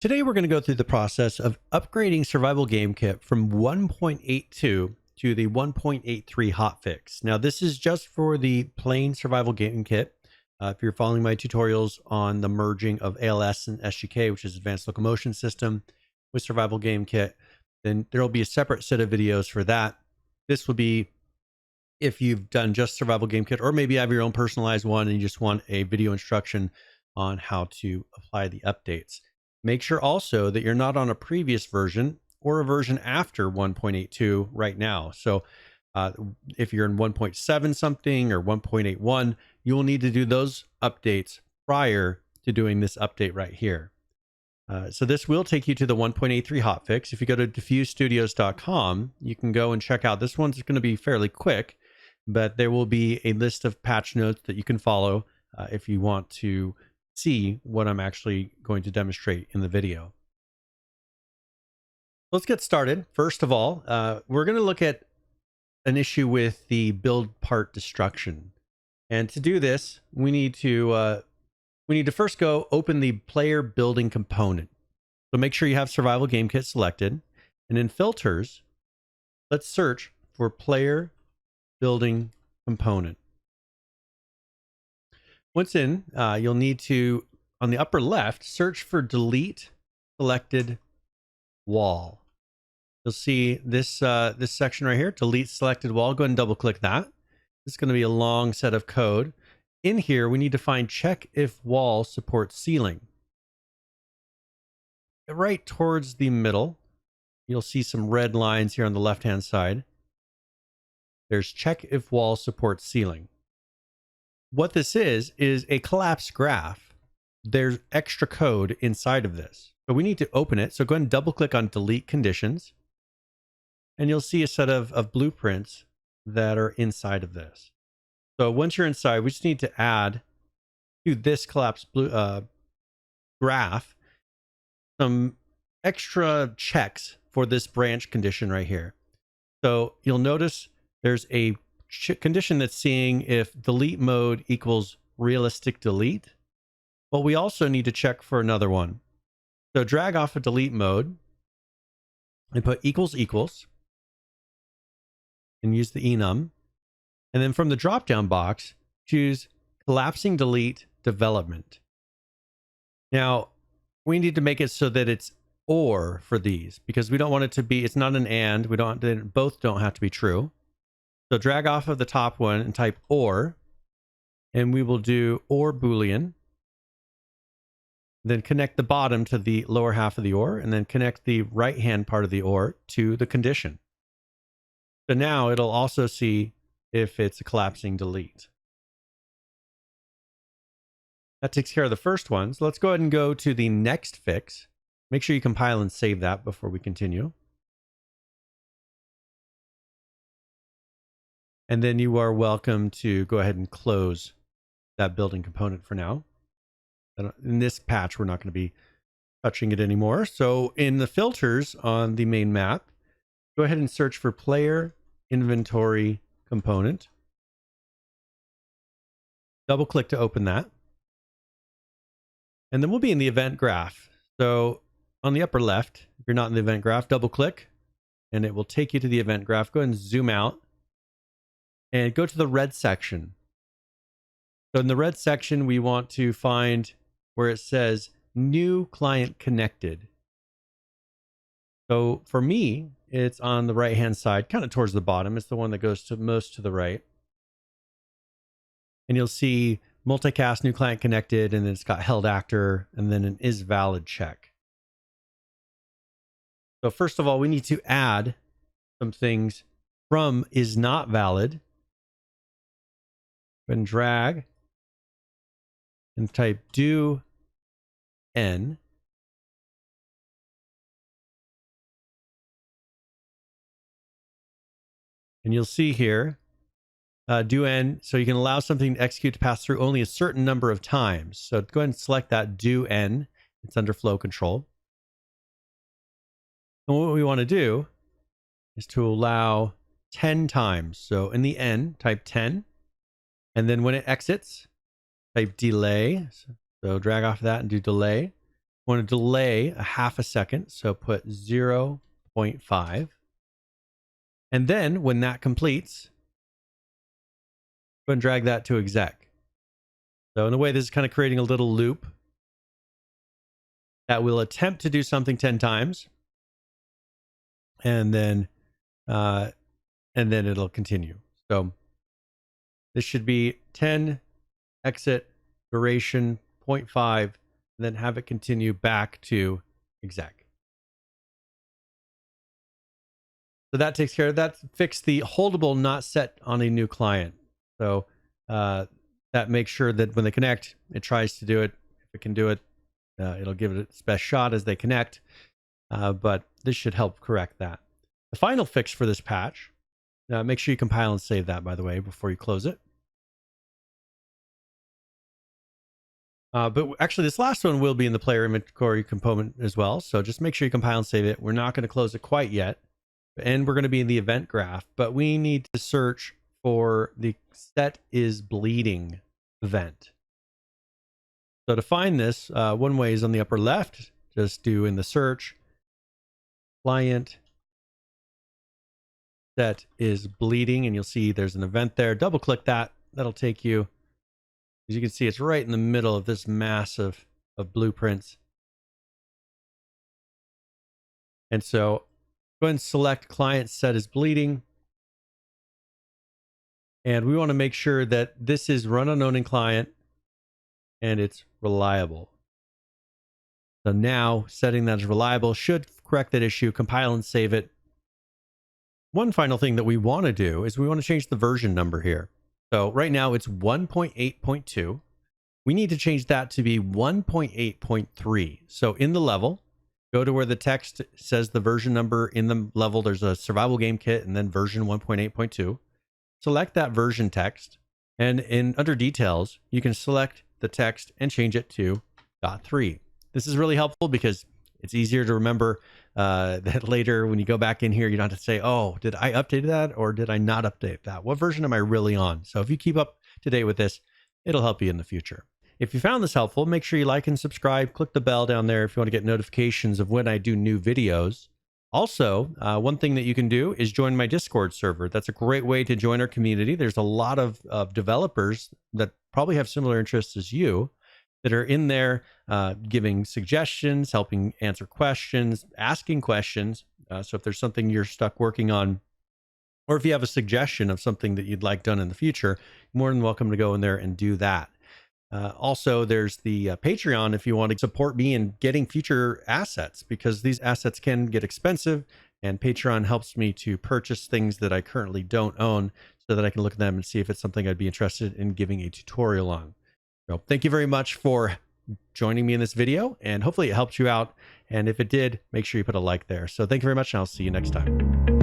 Today we're going to go through the process of upgrading Survival Game Kit from 1.82 to the 1.83 hotfix. Now this is just for the plain Survival Game Kit. If you're following my tutorials on the merging of ALS and SGK, which is Advanced Locomotion System, with Survival Game Kit, then there will be a separate set of videos for that. This will be if you've done just Survival Game Kit, or maybe have your own personalized one and you just want a video instruction on how to apply the updates. Make sure also that you're not on a previous version or a version after 1.82 right now. So if you're in 1.7 something or 1.81, you will need to do those updates prior to doing this update right here. So this will take you to the 1.83 hotfix. If you go to diffusestudios.com, you can go and check out. This one's going to be fairly quick, but there will be a list of patch notes that you can follow if you want to see what I'm actually going to demonstrate in the video. Let's get started. First of all, we're going to look at an issue with the build part destruction. And to do this, we need to first go open the player building component. So make sure you have Survival Game Kit selected. And in filters, let's search for player building component. Once in, you'll need to, on the upper left, search for delete selected wall. You'll see this this section right here, delete selected wall. Go ahead and double click that. It's going to be a long set of code. In here, we need to find check if wall supports ceiling. Right towards the middle, you'll see some red lines here on the left-hand side. There's check if wall supports ceiling. What this is a collapsed graph. There's extra code inside of this. So we need to open it. So go ahead and double click on delete conditions. And you'll see a set of blueprints that are inside of this. So once you're inside, we just need to add to this collapsed graph some extra checks for this branch condition right here. So you'll notice there's a condition that's seeing if delete mode equals realistic delete. But we also need to check for another one. So drag off of delete mode and put equals equals and use the enum. And then from the drop-down box, choose collapsing delete development. Now, we need to make it so that it's or for these, because we don't want it to be, it's not an and, both don't have to be true. So drag off of the top one and type or, and we will do or Boolean. Then connect the bottom to the lower half of the or, and then connect the right-hand part of the or to the condition. So now it'll also see if it's a collapsing delete. That takes care of the first one. So let's go ahead and go to the next fix. Make sure you compile and save that before we continue. And then you are welcome to go ahead and close that building component for now. In this patch, we're not going to be touching it anymore. So in the filters on the main map, go ahead and search for player inventory component. Double click to open that. And then we'll be in the event graph. So on the upper left, if you're not in the event graph, double click and it will take you to the event graph. Go ahead and zoom out and go to the red section. So in the red section, we want to find where it says new client connected. So for me, it's on the right-hand side, kind of towards the bottom. It's the one that goes to most to the right. And you'll see multicast new client connected, and then it's got held actor, and then an is valid check. So first of all, we need to add some things from is not valid. And drag and type do n. And you'll see here, do n, so you can allow something to execute to pass through only a certain number of times. So go ahead and select that do n. It's under flow control. And what we want to do is to allow 10 times. So in the n, type 10. And then when it exits, type delay. So drag off that and do delay. Want to delay a half a second, so put 0.5. And then when that completes, go and drag that to exec. So in a way, this is kind of creating a little loop that will attempt to do something 10 times. And then it'll continue. So this should be 10, exit, duration, 0.5, and then have it continue back to exec. So that takes care of that. Fix the holdable not set on a new client. So that makes sure that when they connect, it tries to do it. If it can do it, it'll give it its best shot as they connect. But this should help correct that. The final fix for this patch, make sure you compile and save that, by the way, before you close it. But actually, this last one will be in the player inventory component as well. So just make sure you compile and save it. We're not going to close it quite yet. And we're going to be in the event graph, but we need to search for the set is bleeding event. So to find this, one way is on the upper left. Just do in the search, client set is bleeding, and you'll see there's an event there. Double click that. That'll take you, as you can see, it's right in the middle of this mass of blueprints. And so go ahead and select client set is bleeding. And we want to make sure that this is run on owning client and it's reliable. So now setting that as reliable should correct that issue, compile and save it. One final thing that we want to do is we want to change the version number here. So right now it's 1.8.2. We need to change that to be 1.8.3. So in the level, go to where the text says the version number. In the level, there's a survival game kit and then version 1.8.2. Select that version text, and under details, you can select the text and change it to .3. This is really helpful because it's easier to remember that later when you go back in here, you don't have to say, oh, did I update that or did I not update that? What version am I really on? So if you keep up to date with this, it'll help you in the future. If you found this helpful, make sure you like and subscribe. Click the bell down there if you want to get notifications of when I do new videos. Also, one thing that you can do is join my Discord server. That's a great way to join our community. There's a lot of developers that probably have similar interests as you that are in there giving suggestions, helping answer questions, asking questions. So if there's something you're stuck working on, or if you have a suggestion of something that you'd like done in the future, you're more than welcome to go in there and do that. Also, there's the Patreon if you want to support me in getting future assets, because these assets can get expensive, and Patreon helps me to purchase things that I currently don't own so that I can look at them and see if it's something I'd be interested in giving a tutorial on. So thank you very much for joining me in this video, and hopefully it helped you out. And if it did, make sure you put a like there. So thank you very much, and I'll see you next time.